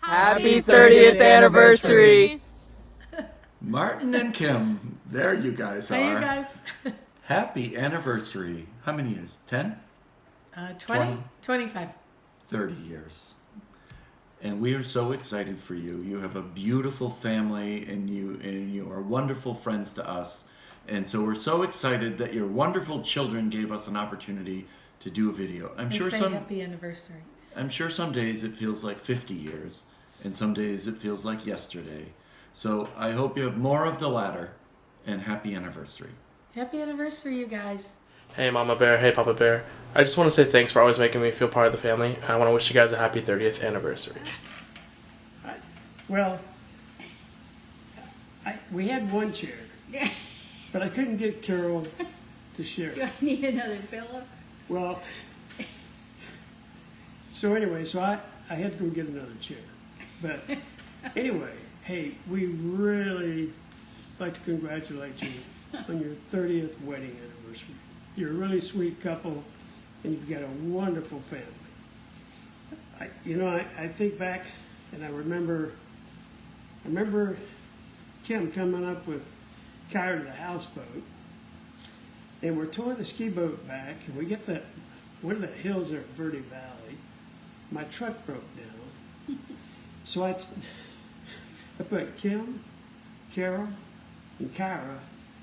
Happy 30th anniversary. Martin and Kim, there you guys are. Hey, you guys. Happy anniversary. How many years? 10? 20? 25. 30 years. And we are so excited for you. You have a beautiful family and you are wonderful friends to us. And so we're so excited that your wonderful children gave us an opportunity to do a video. And say happy anniversary. I'm sure some days it feels like 50 years and some days it feels like yesterday. So I hope you have more of the latter, and happy anniversary. Happy anniversary, you guys. Hey Mama Bear, hey Papa Bear. I just want to say thanks for always making me feel part of the family, and I want to wish you guys a happy 30th anniversary. We had one chair, but I couldn't get Carol to share. Do I need another pillow? Well, so anyway, I had to go get another chair. But anyway, hey, we really like to congratulate you on your 30th wedding anniversary. You're a really sweet couple, and you've got a wonderful family. I think back, and I remember Kim coming up with Kyra the houseboat, and we're towing the ski boat back, and we get that one of the hills there at Verde Valley. My truck broke down, so I put Kim, Carol, and Kyra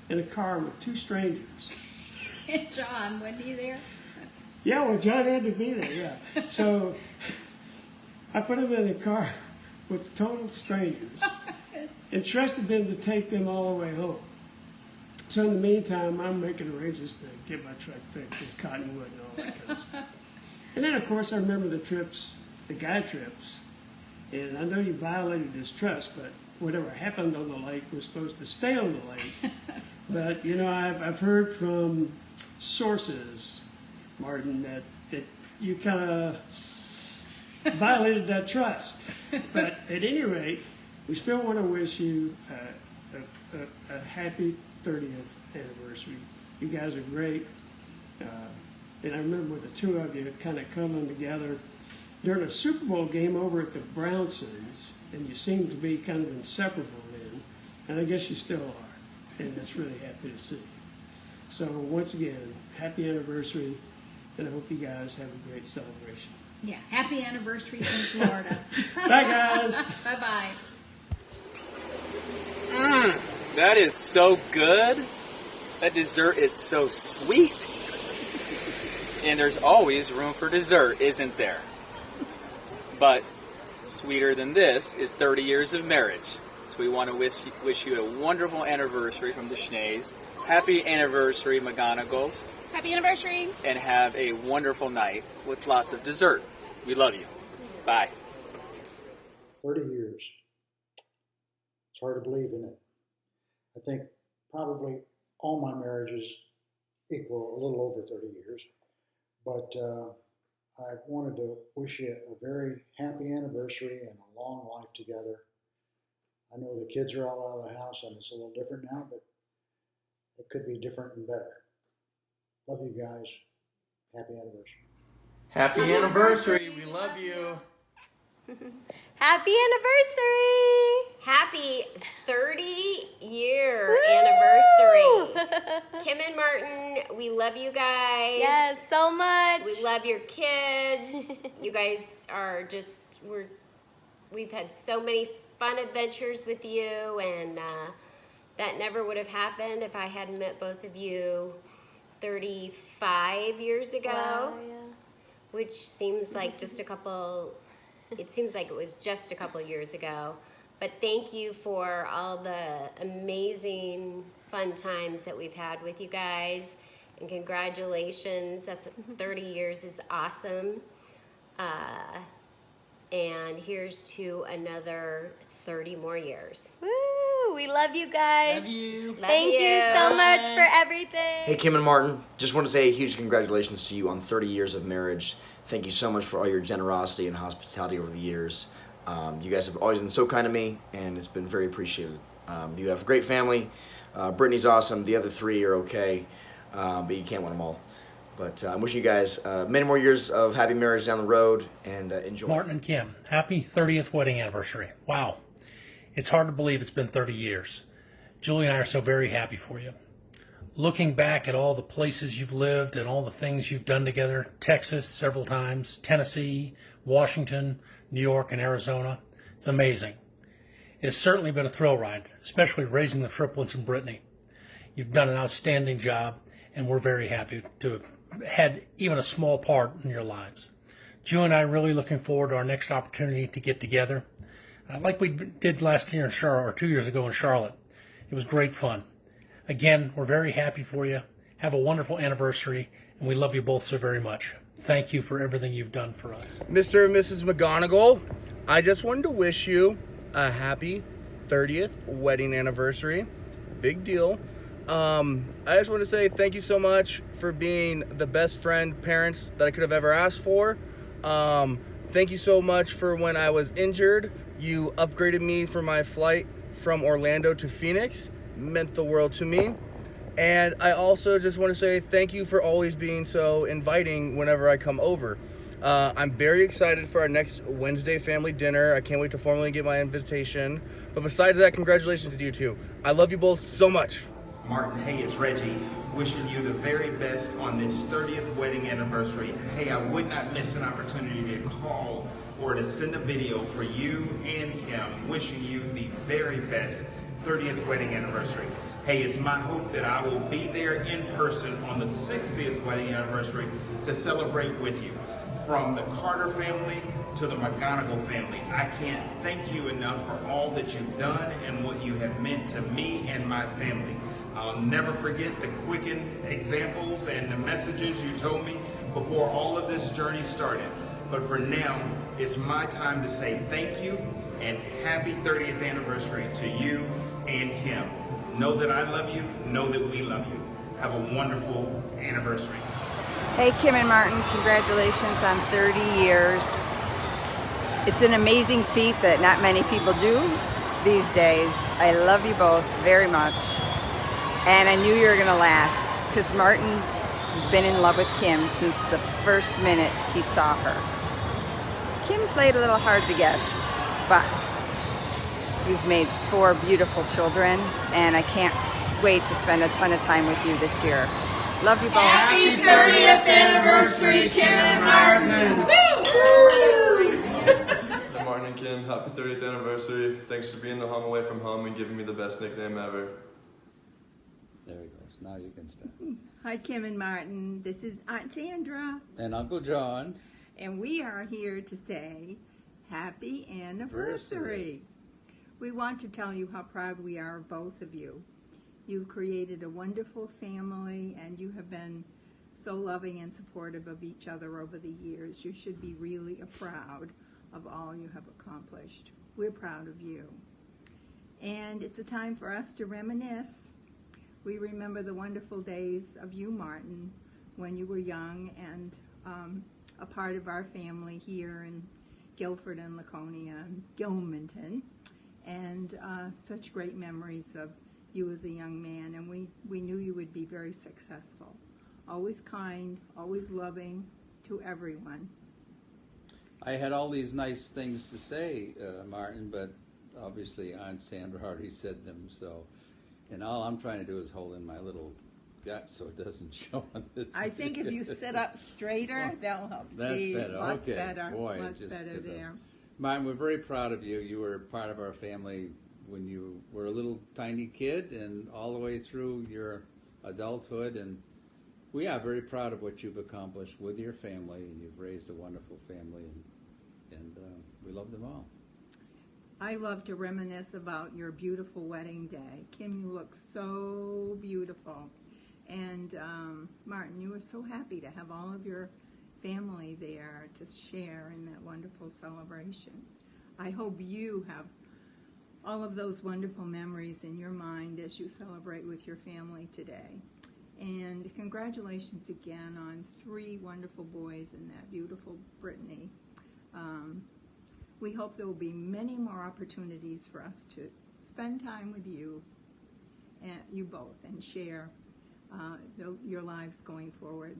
in a car with two strangers. And John, wasn't he there? Yeah, well, John had to be there, yeah. So I put him in a car with total strangers and trusted them to take them all the way home. So in the meantime, I'm making arrangements to get my truck fixed with cottonwood and all that kind of stuff. And then, of course, I remember the guy trips. And I know you violated his trust, but whatever happened on the lake was supposed to stay on the lake. But, I've heard from sources, Martin, that you kind of violated that trust. But at any rate, we still want to wish you a happy 30th anniversary. You guys are great. And I remember with the two of you kind of coming together during a Super Bowl game over at the Brownsons, and you seemed to be kind of inseparable then, and I guess you still are, and it's really happy to see. So once again, happy anniversary, and I hope you guys have a great celebration. Yeah, happy anniversary from Florida. Bye, guys. Bye-bye. That is so good. That dessert is so sweet. And there's always room for dessert, isn't there? But sweeter than this is 30 years of marriage. So we want to wish you a wonderful anniversary from the Schnees. Happy anniversary, McGonagals. Happy anniversary. And have a wonderful night with lots of dessert. We love you. Bye. 30 years. It's hard to believe in it. I think probably all my marriages equal a little over 30 years. But I wanted to wish you a very happy anniversary and a long life together. I know the kids are all out of the house and it's a little different now, but it could be different and better. Love you guys. Happy anniversary. Happy anniversary. We love you. Happy anniversary! Happy 30-year anniversary. Kim and Martin, we love you guys. Yes, so much. We love your kids. You guys are we've had so many fun adventures with you, and that never would have happened if I hadn't met both of you 35 years ago. Wow, yeah. Which seems like just a couple... It seems like it was just a couple years ago. But thank you for all the amazing fun times that we've had with you guys. And congratulations. That's 30 years is awesome. And here's to another 30 more years. Woo! We love you guys. Love you. Thank you so much for everything. Hey, Kim and Martin, just want to say a huge congratulations to you on 30 years of marriage. Thank you so much for all your generosity and hospitality over the years. You guys have always been so kind to me, and it's been very appreciated. You have a great family. Brittany's awesome. The other three are okay, but you can't win them all. But I'm wishing you guys many more years of happy marriage down the road, and enjoy. Martin and Kim, happy 30th wedding anniversary. Wow. It's hard to believe it's been 30 years. Julie and I are so very happy for you. Looking back at all the places you've lived and all the things you've done together, Texas several times, Tennessee, Washington, New York, and Arizona, it's amazing. It's certainly been a thrill ride, especially raising the triplets and Brittany. You've done an outstanding job, and we're very happy to have had even a small part in your lives. Julie and I are really looking forward to our next opportunity to get together, like we did last year in Charlotte, or 2 years ago in Charlotte. It was great fun. Again, we're very happy for you. Have a wonderful anniversary, and we love you both so very much. Thank you for everything you've done for us. Mr. and Mrs. McGonigal, I just wanted to wish you a happy 30th wedding anniversary. Big deal. I just want to say thank you so much for being the best friend, parents that I could have ever asked for. Thank you so much for when I was injured. You upgraded me for my flight from Orlando to Phoenix. Meant the world to me. And I also just want to say thank you for always being so inviting whenever I come over. I'm very excited for our next Wednesday family dinner. I can't wait to formally get my invitation. But besides that, congratulations to you two. I love you both so much. Martin, hey, it's Reggie. Wishing you the very best on this 30th wedding anniversary. Hey, I would not miss an opportunity to call or to send a video for you and Kim, wishing you the very best 30th wedding anniversary. Hey, it's my hope that I will be there in person on the 60th wedding anniversary to celebrate with you. From the Carter family to the McGonigal family, I can't thank you enough for all that you've done and what you have meant to me and my family. I'll never forget the quickened examples and the messages you told me before all of this journey started. But for now, it's my time to say thank you and happy 30th anniversary to you and Kim. Know that I love you, know that we love you. Have a wonderful anniversary. Hey Kim and Martin, congratulations on 30 years. It's an amazing feat that not many people do these days. I love you both very much. And I knew you were gonna last, because Martin has been in love with Kim since the first minute he saw her. Kim played a little hard to get, but you've made 4 beautiful children, and I can't wait to spend a ton of time with you this year. Love you both. Happy 30th anniversary, Kim and Martin! Hey Martin and Kim, happy 30th anniversary. Thanks for being the home away from home and giving me the best nickname ever. There he goes. Now you can start. Hi, Kim and Martin. This is Aunt Sandra. And Uncle John. And we are here to say happy anniversary. We want to tell you how proud we are of both of you. You've created a wonderful family, and you have been so loving and supportive of each other over the years. You should be really proud of all you have accomplished. We're proud of you. And it's a time for us to reminisce. We remember the wonderful days of you, Martin, when you were young and a part of our family here in Guilford and Laconia and Gilmanton. And such great memories of you as a young man, and we knew you would be very successful. Always kind, always loving to everyone. I had all these nice things to say, Martin, but obviously Aunt Sandra already said them, so, and all I'm trying to do is hold in my little gut so it doesn't show on this I think if you sit up straighter, that'll help. That's see. better. Lots Okay. better. Boy, Lots just better there. Martin, we're very proud of you. You were part of our family when you were a little tiny kid and all the way through your adulthood, and we are very proud of what you've accomplished with your family, and you've raised a wonderful family, and we love them all. I love to reminisce about your beautiful wedding day. Kim, you look so beautiful. And Martin, you were so happy to have all of your family there to share in that wonderful celebration. I hope you have all of those wonderful memories in your mind as you celebrate with your family today. And congratulations again on 3 wonderful boys and that beautiful Brittany. We hope there will be many more opportunities for us to spend time with you, and you both, and share your lives going forward.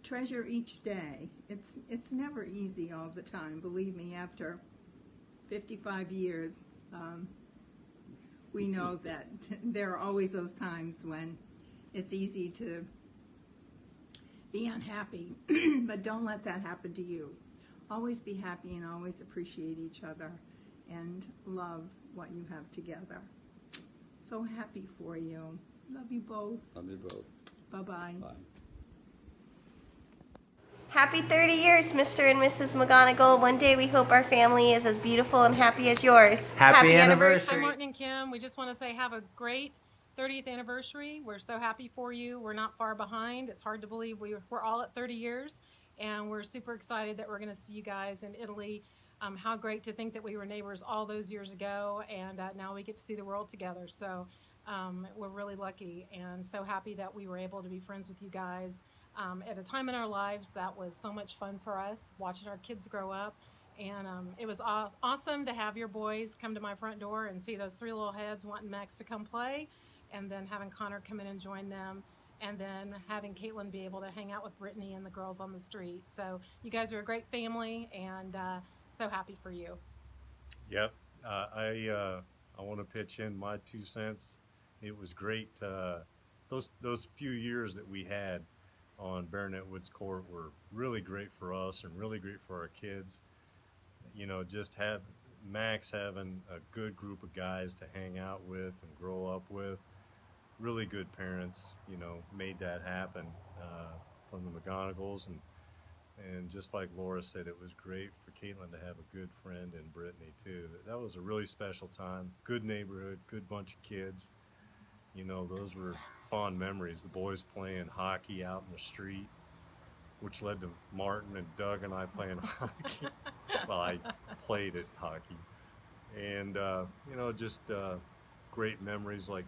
treasure each day. It's never easy all the time. Believe me, after 55 years, we know that there are always those times when it's easy to be unhappy, but don't let that happen to you. Always be happy and always appreciate each other and love what you have together. So happy for you. Love you both. Love you both. Bye-bye. Bye. Happy 30 years, Mr. and Mrs. McGonigal. One day we hope our family is as beautiful and happy as yours. Happy Hi, anniversary. Martin and Kim. We just want to say have a great 30th anniversary. We're so happy for you. We're not far behind. It's hard to believe we're all at 30 years, and we're super excited that we're going to see you guys in Italy. How great to think that we were neighbors all those years ago, and now we get to see the world together. So we're really lucky and so happy that we were able to be friends with you guys at a time in our lives that was so much fun for us, watching our kids grow up. And it was awesome to have your boys come to my front door and see those three little heads wanting Max to come play, and then having Connor come in and join them, and then having Caitlin be able to hang out with Brittany and the girls on the street. So you guys are a great family, and so happy for you. Yep, I want to pitch in my 2 cents. It was great. Those few years that we had on Baronet Woods Court were really great for us and really great for our kids. You know, just Max having a good group of guys to hang out with and grow up with. Really good parents, you know, made that happen from the McGonigals, and just like Laura said, it was great for Caitlin to have a good friend in Brittany too. That was a really special time. Good neighborhood, good bunch of kids. You know, those were fond memories. The boys playing hockey out in the street, which led to Martin and Doug and I playing hockey. Well, I played at hockey. And, you know, just great memories like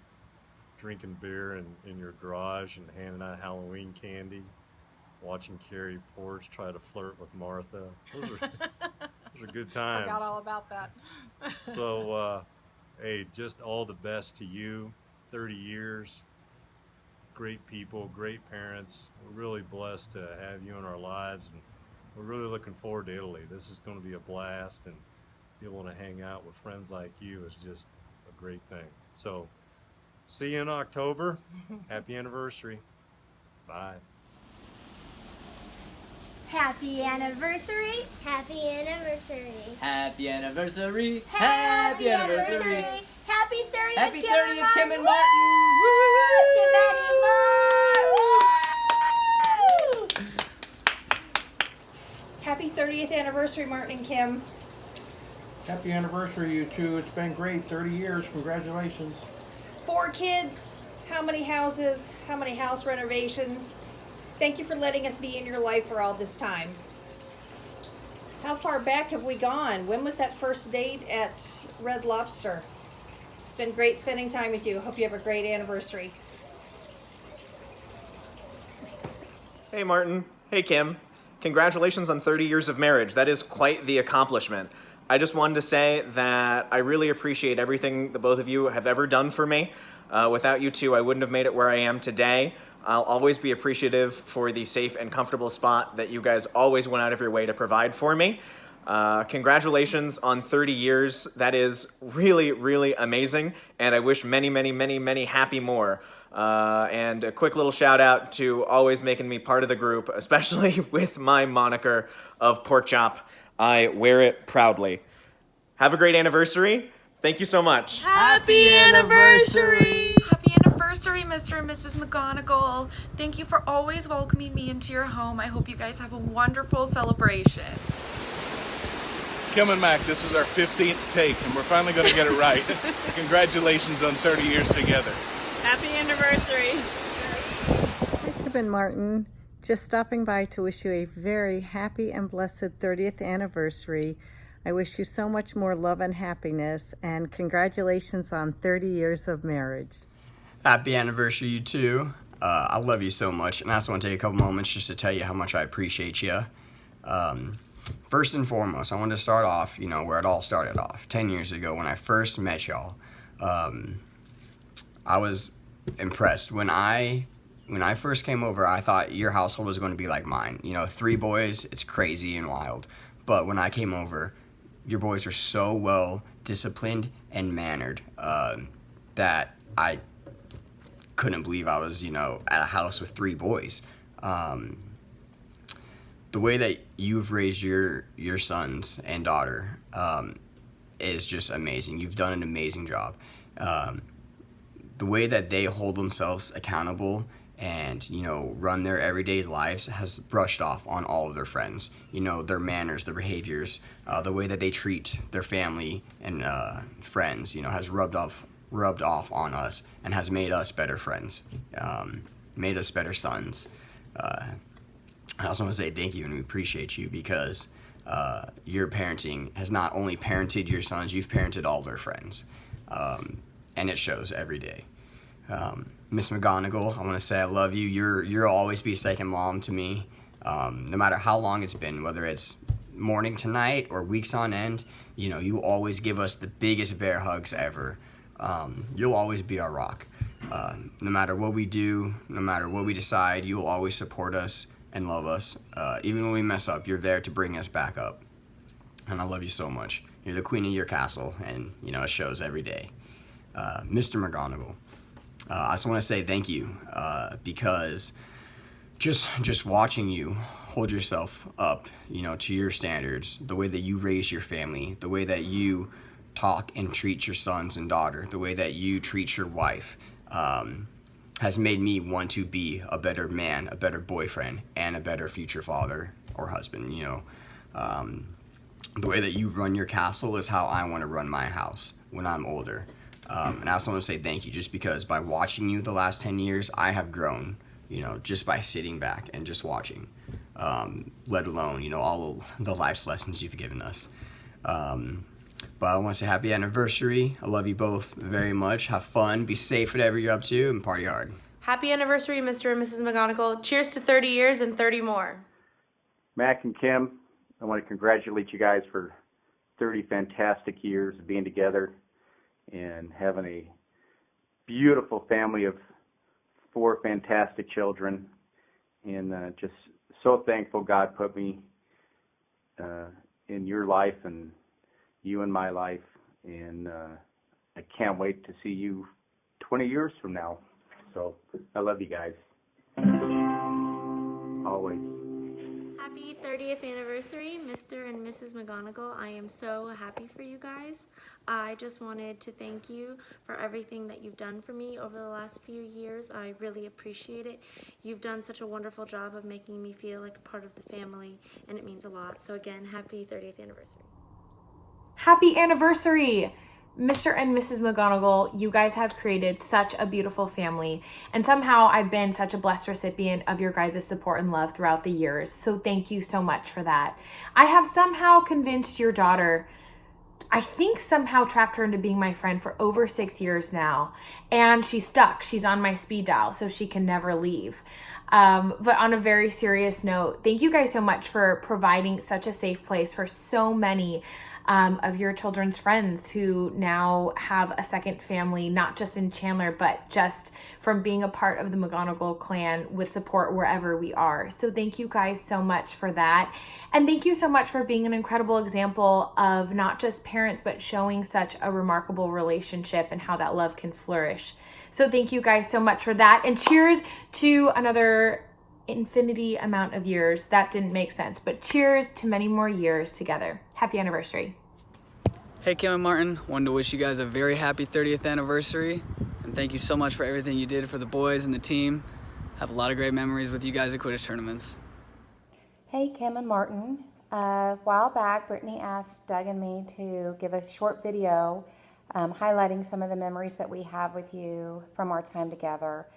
drinking beer in your garage and handing out Halloween candy, watching Carrie Porch try to flirt with Martha. Those are good times. Forgot all about that. So, hey, just all the best to you. 30 years. Great people, great parents. We're really blessed to have you in our lives, and we're really looking forward to Italy. This is going to be a blast, and being able to hang out with friends like you is just a great thing. So, see you in October. Happy anniversary. Bye. Happy anniversary. Happy anniversary. Happy anniversary. Happy anniversary. Happy 30th, Happy Kim 30th, and Martin. Kim and Martin. To Maddie and Mark. Happy 30th anniversary, Martin and Kim. Happy anniversary, you two. It's been great. 30 years. Congratulations. 4 kids. How many houses? How many house renovations? Thank you for letting us be in your life for all this time. How far back have we gone? When was that first date at Red Lobster? It's been great spending time with you. Hope you have a great anniversary. Hey Martin. Hey Kim. Congratulations on 30 years of marriage. That is quite the accomplishment. I just wanted to say that I really appreciate everything the both of you have ever done for me. Without you two, I wouldn't have made it where I am today. I'll always be appreciative for the safe and comfortable spot that you guys always went out of your way to provide for me. Congratulations on 30 years. That is really, really amazing, and I wish many, many, many, many happy more. And a quick little shout out to always making me part of the group, especially with my moniker of Pork Chop. I wear it proudly. Have a great anniversary. Thank you so much. Happy anniversary! Happy anniversary, Mr. and Mrs. McGonigal. Thank you for always welcoming me into your home. I hope you guys have a wonderful celebration. Kim and Mac, this is our 15th take, and we're finally going to get it right. Congratulations on 30 years together. Happy anniversary. Hi, Kim and Martin. Just stopping by to wish you a very happy and blessed 30th anniversary. I wish you so much more love and happiness, and congratulations on 30 years of marriage. Happy anniversary, you two. I love you so much, and I just want to take a couple moments just to tell you how much I appreciate you. First and foremost, I want to start off, you know, where it all started off, 10 years ago when I first met y'all. I was impressed. When I when I first came over, I thought your household was going to be like mine. 3 boys, it's crazy and wild. But when I came over, your boys are so well disciplined and mannered that I couldn't believe I was, at a house with 3 boys. The way that you've raised your sons and daughter is just amazing. You've done an amazing job. The way that they hold themselves accountable and, run their everyday lives has brushed off on all of their friends. Their manners, their behaviors, the way that they treat their family and friends, has rubbed off on us and has made us better friends, made us better sons. I also want to say thank you, and we appreciate you because your parenting has not only parented your sons, you've parented all their friends. And it shows every day. Miss McGonigal, I want to say I love you. You'll always be second mom to me, no matter how long it's been, whether it's morning to night or weeks on end. You always give us the biggest bear hugs ever. You'll always be our rock. No matter what we do, no matter what we decide, you'll always support us and love us. Even when we mess up, you're there to bring us back up. And I love you so much. You're the queen of your castle, and it shows every day. Mr. McGonigal, I just want to say thank you because just watching you hold yourself up, to your standards, the way that you raise your family, the way that you talk and treat your sons and daughter, the way that you treat your wife, has made me want to be a better man, a better boyfriend, and a better future father or husband. The way that you run your castle is how I want to run my house when I'm older. And I also want to say thank you, just because by watching you the last 10 years, I have grown, just by sitting back and just watching, let alone, all the life lessons you've given us. But I want to say happy anniversary. I love you both very much. Have fun, be safe, whatever you're up to, and party hard. Happy anniversary, Mr. and Mrs. McGonigal. Cheers to 30 years and 30 more. Mac and Kim, I want to congratulate you guys for 30 fantastic years of being together and having a beautiful family of 4 fantastic children. And just so thankful God put me in your life and you in my life. And I can't wait to see you 20 years from now. So I love you guys. Always. Happy 30th anniversary, Mr. and Mrs. McGonigal. I am so happy for you guys. I just wanted to thank you for everything that you've done for me over the last few years. I really appreciate it. You've done such a wonderful job of making me feel like a part of the family, and it means a lot. So again, happy 30th anniversary. Happy anniversary! Mr. and Mrs. McGonigal, you guys have created such a beautiful family, and somehow I've been such a blessed recipient of your guys' support and love throughout the years, so thank you so much for that. I have somehow convinced your daughter, I think somehow trapped her into being my friend for over 6 years now, and she's stuck. She's on my speed dial, so she can never leave. But on a very serious note, thank you guys so much for providing such a safe place for so many of your children's friends who now have a second family, not just in Chandler, but just from being a part of the McGonigal clan with support wherever we are. So thank you guys so much for that. And thank you so much for being an incredible example of not just parents, but showing such a remarkable relationship and how that love can flourish. So thank you guys so much for that. And cheers to another infinity amount of years. That didn't make sense, but cheers to many more years together. Happy anniversary. Hey Kim and Martin, wanted to wish you guys a very happy 30th anniversary, and thank you so much for everything you did for the boys and the team. Have a lot of great memories with you guys at Quidditch tournaments. Hey Kim and Martin, a while back Brittany asked Doug and me to give a short video highlighting some of the memories that we have with you from our time together.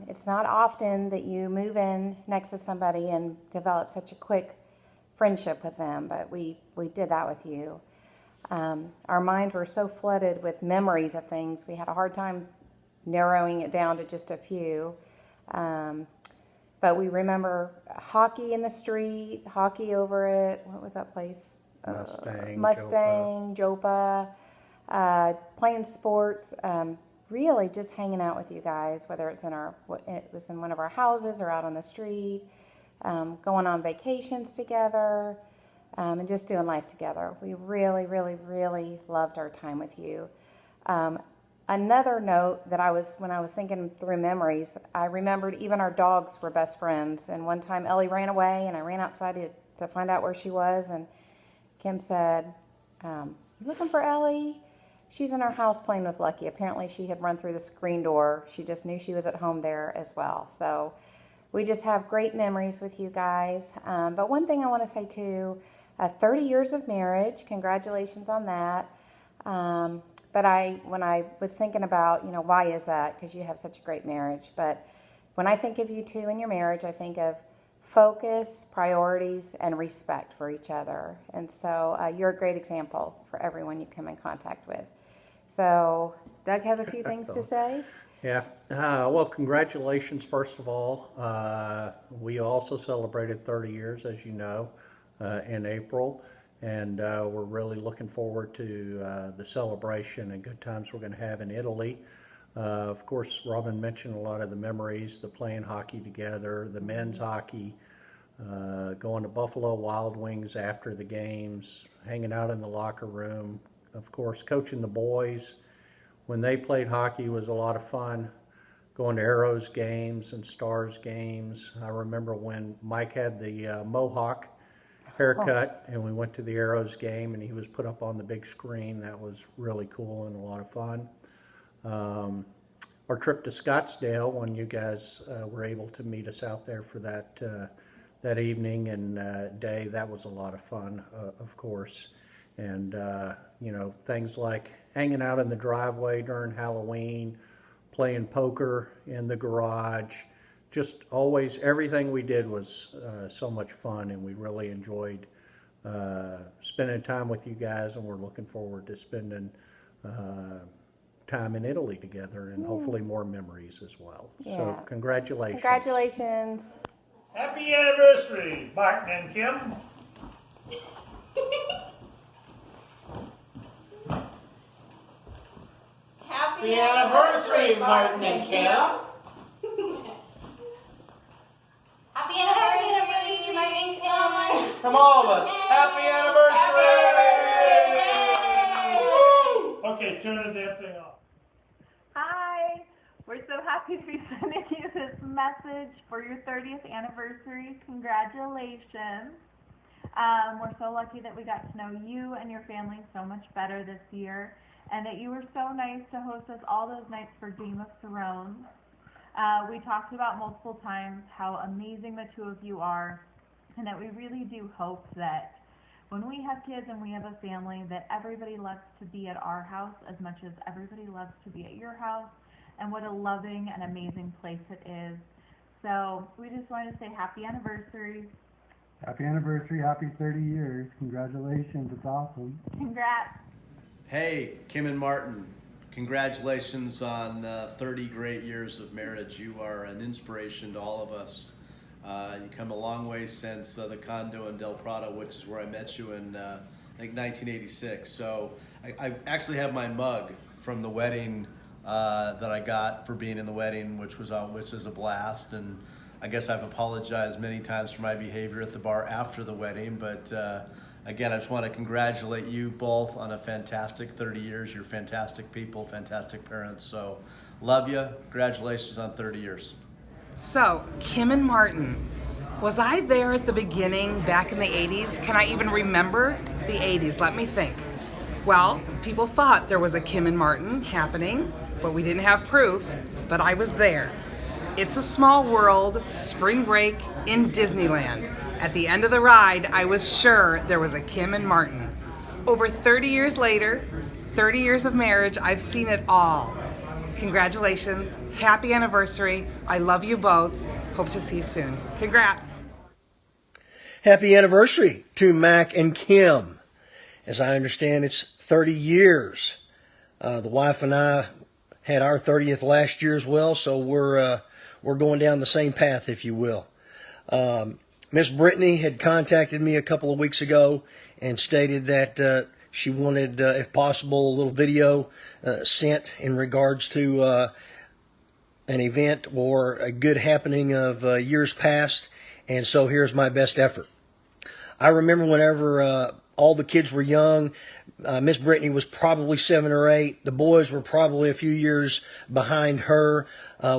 It's not often that you move in next to somebody and develop such a quick friendship with them, but we did that with you. Our minds were so flooded with memories of things, we had a hard time narrowing it down to just a few. But we remember hockey in the street, hockey over at, what was that place? Mustang, Jopa. Playing sports. really just hanging out with you guys, whether it was in one of our houses or out on the street, going on vacations together, and just doing life together. We really, really, really loved our time with you. Another note that when I was thinking through memories, I remembered even our dogs were best friends. And one time Ellie ran away, and I ran outside to find out where she was. And Kim said, "You looking for Ellie? She's in our house playing with Lucky." Apparently she had run through the screen door. She just knew she was at home there as well. So we just have great memories with you guys. But one thing I want to say too, 30 years of marriage. Congratulations on that. But when I was thinking about, why is that? Because you have such a great marriage. But when I think of you two and your marriage, I think of focus, priorities, and respect for each other. And so you're a great example for everyone you come in contact with. So Doug has a few things to say. Yeah. Well, congratulations, first of all. We also celebrated 30 years, as you know, in April. And we're really looking forward to the celebration and good times we're going to have in Italy. Of course, Robin mentioned a lot of the memories, the playing hockey together, the men's hockey, going to Buffalo Wild Wings after the games, hanging out in the locker room. Of course, coaching the boys when they played hockey was a lot of fun. Going to Arrows games and Stars games. I remember when Mike had the Mohawk haircut and we went to the Arrows game and he was put up on the big screen. That was really cool and a lot of fun. Our trip to Scottsdale, when you guys were able to meet us out there for that evening and day, that was a lot of fun, of course. And things like hanging out in the driveway during Halloween, playing poker in the garage. Just always, everything we did was so much fun, and we really enjoyed spending time with you guys, and we're looking forward to spending time in Italy together and hopefully more memories as well. Yeah. So congratulations. Congratulations. Happy anniversary, Martin and Kim. Happy anniversary, Martin and Kim. Happy anniversary, Martin and Kim. From all of us, happy anniversary! Okay, turn the damn thing off. Hi, we're so happy to be sending you this message for your 30th anniversary. Congratulations. We're so lucky that we got to know you and your family so much better this year, and that you were so nice to host us all those nights for Game of Thrones. We talked about multiple times how amazing the two of you are, and that we really do hope that when we have kids and we have a family, that everybody loves to be at our house as much as everybody loves to be at your house, and what a loving and amazing place it is. So we just wanted to say happy anniversary. Happy anniversary, happy 30 years. Congratulations, it's awesome. Congrats. Hey, Kim and Martin. Congratulations on 30 great years of marriage. You are an inspiration to all of us. You come a long way since the condo in Del Prado, which is where I met you in, I think, 1986. So I actually have my mug from the wedding that I got for being in the wedding, which is a blast. And I guess I've apologized many times for my behavior at the bar after the wedding, but again, I just want to congratulate you both on a fantastic 30 years. You're fantastic people, fantastic parents. So, love you. Congratulations on 30 years. So, Kim and Martin, was I there at the beginning back in the 80s? Can I even remember the 80s? Let me think. Well, people thought there was a Kim and Martin happening, but we didn't have proof, but I was there. It's a Small World, spring break in Disneyland. At the end of the ride, I was sure there was a Kim and Martin. Over 30 years later, 30 years of marriage, I've seen it all. Congratulations, happy anniversary. I love you both. Hope to see you soon. Congrats. Happy anniversary to Mac and Kim. As I understand, it's 30 years. The wife and I had our 30th last year as well, so we're going down the same path, if you will. Miss Brittany had contacted me a couple of weeks ago and stated that She wanted, if possible, a little video sent in regards to an event or a good happening of years past, and so here's my best effort. I remember whenever all the kids were young, Miss Brittany was probably 7 or 8. The boys were probably a few years behind her.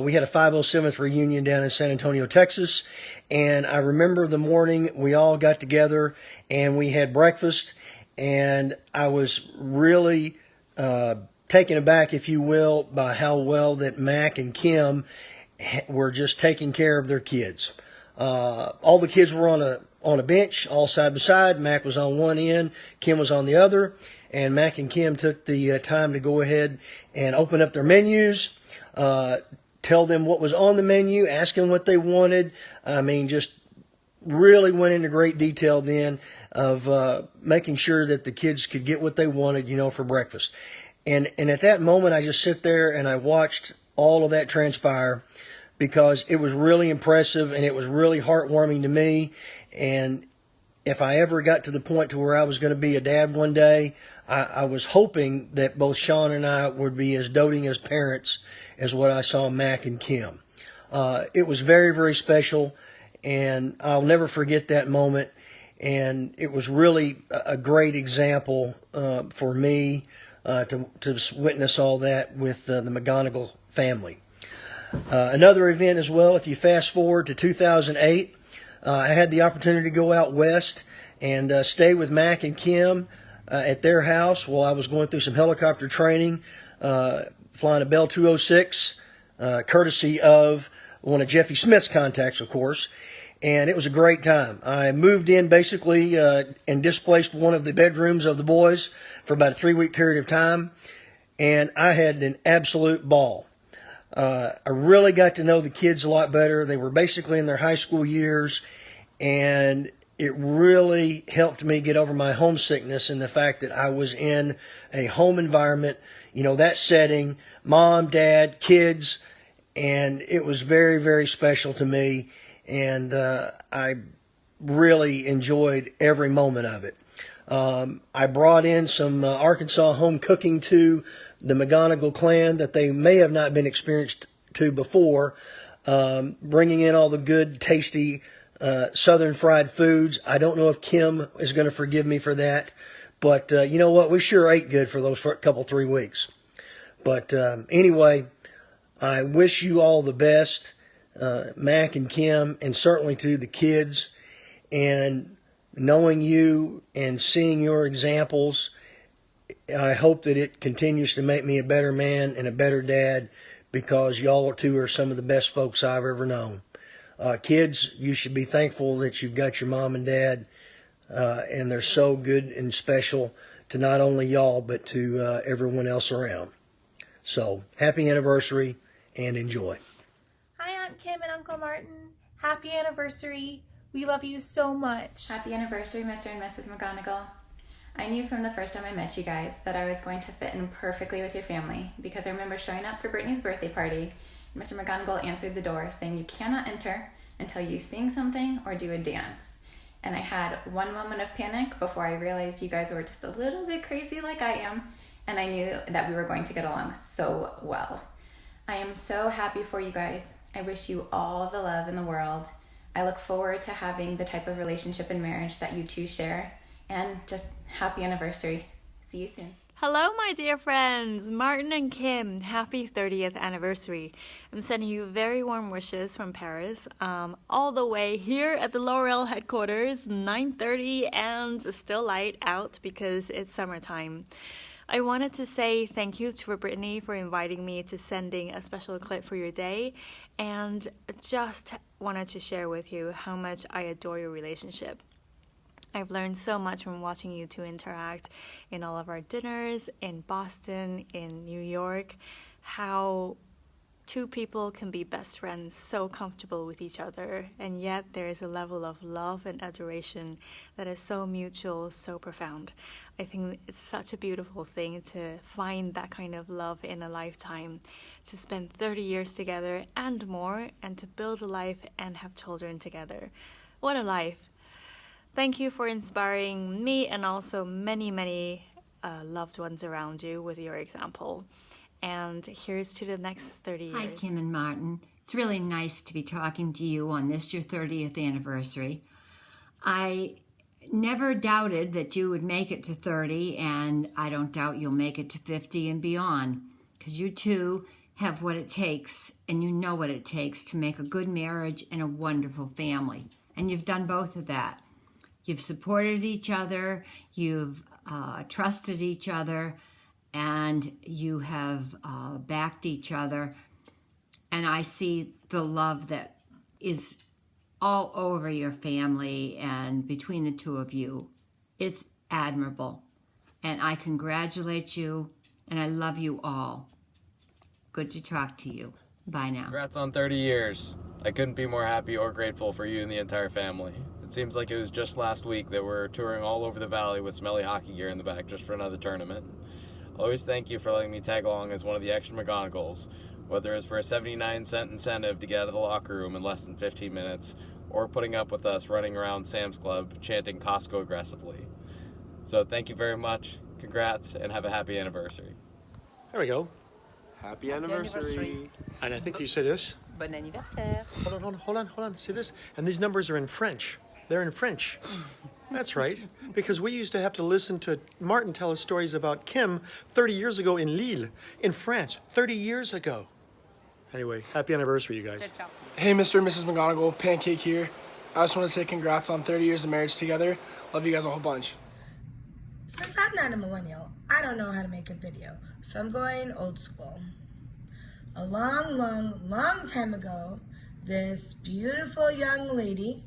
We had a 507th reunion down in San Antonio, Texas, and I remember the morning we all got together and we had breakfast, and I was really taken aback, if you will, by how well that Mac and Kim were just taking care of their kids. All the kids were on a bench, all side by side. Mac was on one end, Kim was on the other, and Mac and Kim took the time to go ahead and open up their menus, tell them what was on the menu, ask them what they wanted. I mean, just really went into great detail then of making sure that the kids could get what they wanted, for breakfast. And at that moment, I just sit there and I watched all of that transpire, because it was really impressive and it was really heartwarming to me. And if I ever got to the point to where I was going to be a dad one day, I was hoping that both Sean and I would be as doting as parents as what I saw Mac and Kim. It was very, very special, and I'll never forget that moment. And it was really a great example for me to witness all that with the McGonigal family. Another event as well, if you fast forward to 2008, I had the opportunity to go out west and stay with Mac and Kim at their house while I was going through some helicopter training, flying a Bell 206, courtesy of one of Jeffy Smith's contacts, of course. And it was a great time. I moved in basically and displaced one of the bedrooms of the boys for about a 3-week period of time, and I had an absolute ball. I really got to know the kids a lot better. They were basically in their high school years, and it really helped me get over my homesickness and the fact that I was in a home environment, that setting, mom, dad, kids, and it was very, very special to me, and I really enjoyed every moment of it. I brought in some Arkansas home cooking to the McGonigal clan that they may have not been experienced to before, bringing in all the good, tasty southern fried foods. I don't know if Kim is going to forgive me for that, but you know what? We sure ate good for those couple 3 weeks. But anyway, I wish you all the best, Mac and Kim, and certainly to the kids. And knowing you and seeing your examples, I hope that it continues to make me a better man and a better dad, because y'all two are some of the best folks I've ever known. Kids, you should be thankful that you've got your mom and dad, and they're so good and special to not only y'all, but to everyone else around. So, happy anniversary and enjoy. Hi, Aunt Kim and Uncle Martin. Happy anniversary. We love you so much. Happy anniversary, Mr. and Mrs. McGonigal. I knew from the first time I met you guys that I was going to fit in perfectly with your family, because I remember showing up for Brittany's birthday party, and Mr. McGonigal answered the door saying you cannot enter until you sing something or do a dance. And I had one moment of panic before I realized you guys were just a little bit crazy like I am, and I knew that we were going to get along so well. I am so happy for you guys. I wish you all the love in the world. I look forward to having the type of relationship and marriage that you two share, and just happy anniversary. See you soon. Hello, my dear friends. Martin and Kim, happy 30th anniversary. I'm sending you very warm wishes from Paris, all the way here at the L'Oreal headquarters, 9:30 and still light out because it's summertime. I wanted to say thank you to Brittany for inviting me to sending a special clip for your day, and just wanted to share with you how much I adore your relationship. I've learned so much from watching you two interact in all of our dinners, in Boston, in New York, how two people can be best friends, so comfortable with each other, and yet there is a level of love and adoration that is so mutual, so profound. I think it's such a beautiful thing to find that kind of love in a lifetime, to spend 30 years together and more, and to build a life and have children together. What a life. Thank you for inspiring me and also many, many loved ones around you with your example. And here's to the next 30 years. Hi, Kim and Martin. It's really nice to be talking to you on this, your 30th anniversary. I never doubted that you would make it to 30, and I don't doubt you'll make it to 50 and beyond, because you two have what it takes, and you know what it takes to make a good marriage and a wonderful family. And you've done both of that. You've supported each other, you've trusted each other, and you have backed each other. And I see the love that is all over your family and between the two of you. It's admirable. And I congratulate you, and I love you all. Good to talk to you. Bye now. Congrats on 30 years. I couldn't be more happy or grateful for you and the entire family. It seems like it was just last week that we're touring all over the valley with smelly hockey gear in the back just for another tournament. I'll always thank you for letting me tag along as one of the extra McGonagalls, whether it's for a 79-cent incentive to get out of the locker room in less than 15 minutes, or putting up with us running around Sam's Club chanting Costco aggressively. So thank you very much, congrats, and have a happy anniversary. There we go. Happy anniversary. And I think you say this. Bon anniversaire. Hold on. See this? And these numbers are in French. They're in French. That's right. Because we used to have to listen to Martin tell us stories about Kim 30 years ago in Lille, in France. 30 years ago. Anyway, happy anniversary, you guys. Good job. Hey, Mr. and Mrs. McGonigal, Pancake here. I just want to say congrats on 30 years of marriage together. Love you guys a whole bunch. Since I'm not a millennial, I don't know how to make a video, so I'm going old school. A long time ago, this beautiful young lady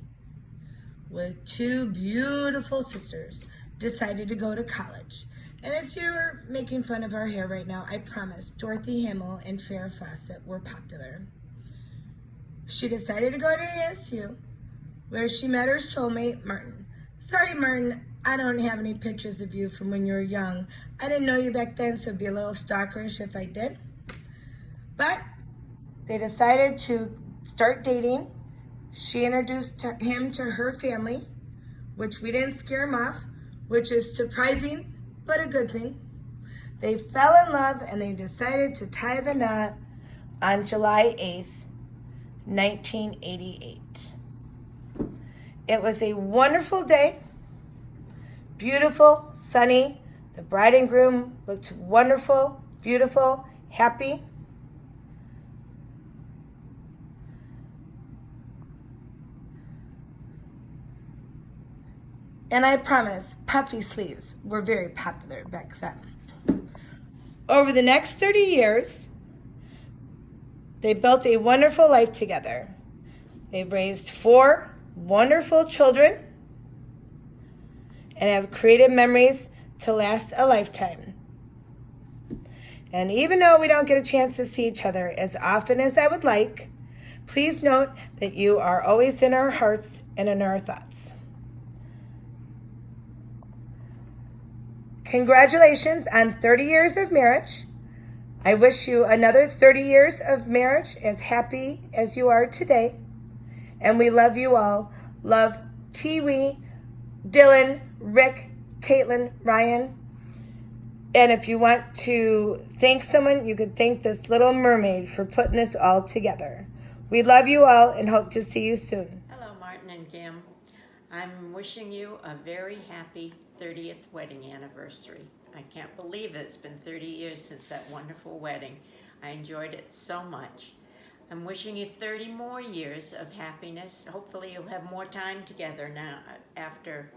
with two beautiful sisters decided to go to college. And if you're making fun of our hair right now, I promise Dorothy Hamill and Farrah Fawcett were popular. She decided to go to ASU, where she met her soulmate, Martin. Sorry, Martin, I don't have any pictures of you from when you were young. I didn't know you back then, so it'd be a little stalkerish if I did. But they decided to start dating. She introduced him to her family, which we didn't scare him off, which is surprising, but a good thing. They fell in love and they decided to tie the knot on July 8th, 1988. It was a wonderful day, beautiful, sunny. The bride and groom looked wonderful, beautiful, happy. And I promise, puffy sleeves were very popular back then. Over the next 30 years, they built a wonderful life together. They raised 4 wonderful children and have created memories to last a lifetime. And even though we don't get a chance to see each other as often as I would like, please note that you are always in our hearts and in our thoughts. Congratulations on 30 years of marriage. I wish you another 30 years of marriage as happy as you are today. And we love you all. Love Tiwi, Dylan, Rick, Caitlin, Ryan. And if you want to thank someone, you could thank this little mermaid for putting this all together. We love you all and hope to see you soon. Hello, Martin and Kim. I'm wishing you a very happy 30th wedding anniversary. I can't believe it's been 30 years since that wonderful wedding. I enjoyed it so much. I'm wishing you 30 more years of happiness. Hopefully you'll have more time together now after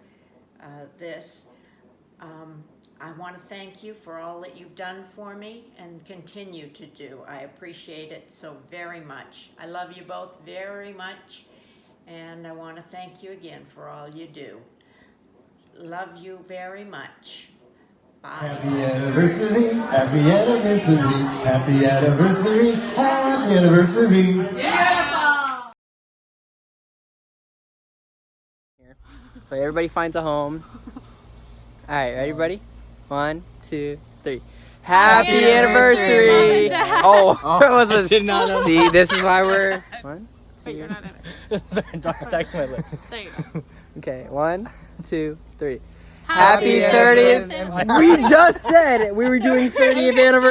this. I want to thank you for all that you've done for me and continue to do. I appreciate it so very much. I love you both very much, and I want to thank you again for all you do. Love you very much. Bye. Happy anniversary, happy anniversary, happy anniversary, happy anniversary. Beautiful! So everybody finds a home. All right, ready, buddy? 1, 2, 3. Happy anniversary! Oh, what was this? Did not know. See, this is why we're 1, 2. Wait, you're not in it. Sorry, don't attack my lips. There you go. Okay, 1, 2, 3. Happy 30th. We just said we were doing 30th anniversary.